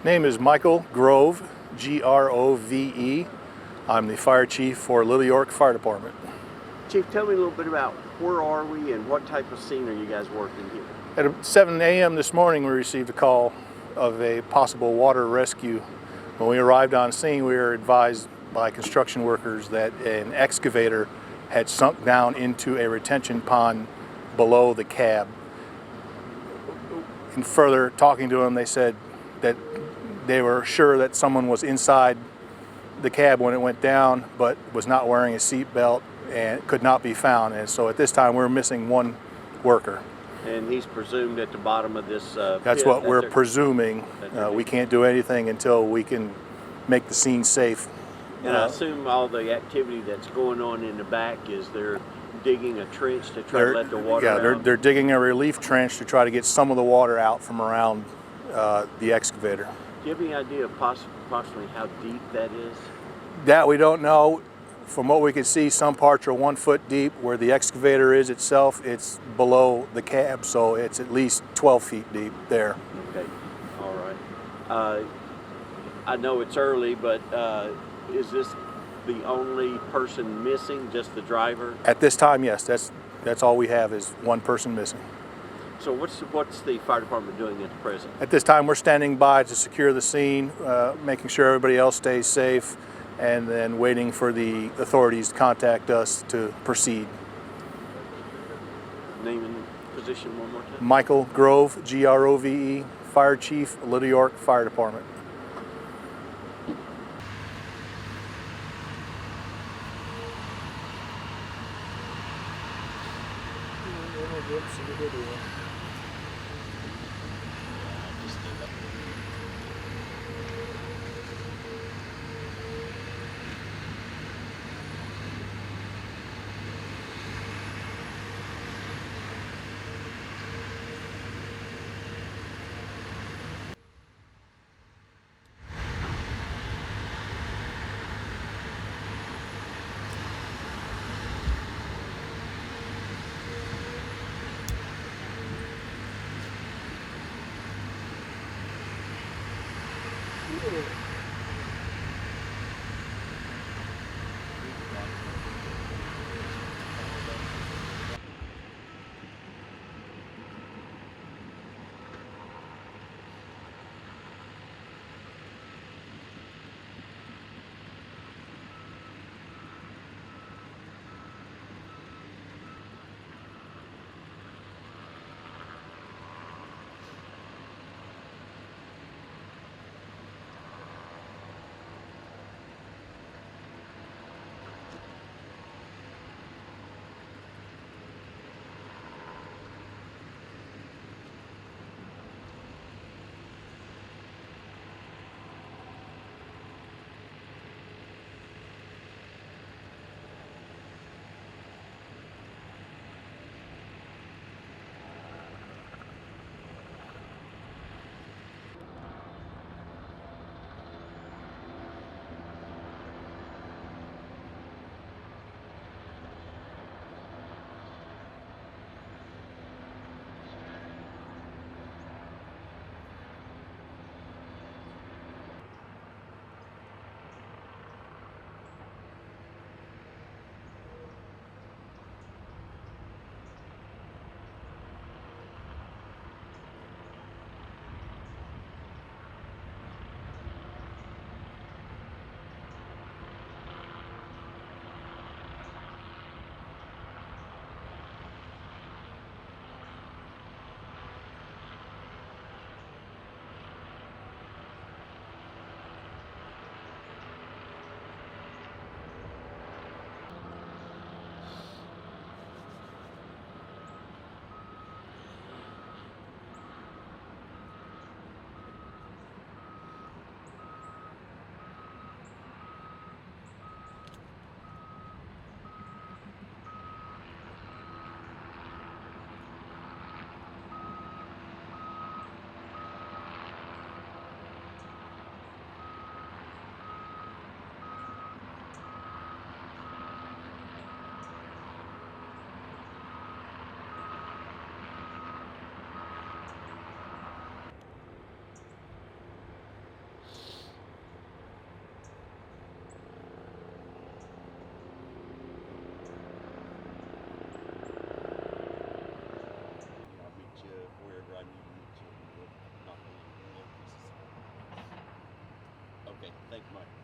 Name is Michael Grove, Grove. I'm the fire chief for Little York Fire Department. Chief, tell me a little bit about where are we and what type of scene are you guys working here? At 7 a.m. this morning, we received a call of a possible water rescue. When we arrived on scene, we were advised by construction workers that an excavator had sunk down into a retention pond below the cab. And further talking to them, they said that they were sure that someone was inside the cab when it went down, but was not wearing a seat belt and could not be found. And so at this time, we're missing one worker. And he's presumed at the bottom of this That's pit what we're presuming. We can't do anything until we can make the scene safe. And I assume all the activity that's going on in the back is they're digging a trench to try to let the water out? Yeah, they're digging a relief trench to try to get some of the water out from around the excavator. Do you have any idea of approximately how deep that is? That we don't know. From what we can see, some parts are 1 foot deep. Where the excavator is itself, it's below the cab, so it's at least 12 feet deep there. Okay, all right. I know it's early, but is this the only person missing, just the driver? At this time, yes. That's all we have is one person missing. So what's the fire department doing at the present? At this time, we're standing by to secure the scene, making sure everybody else stays safe, and then waiting for the authorities to contact us to proceed. Name and position one more time. Michael Grove, Grove, Fire Chief, Little York Fire Department. Thank you, Mike.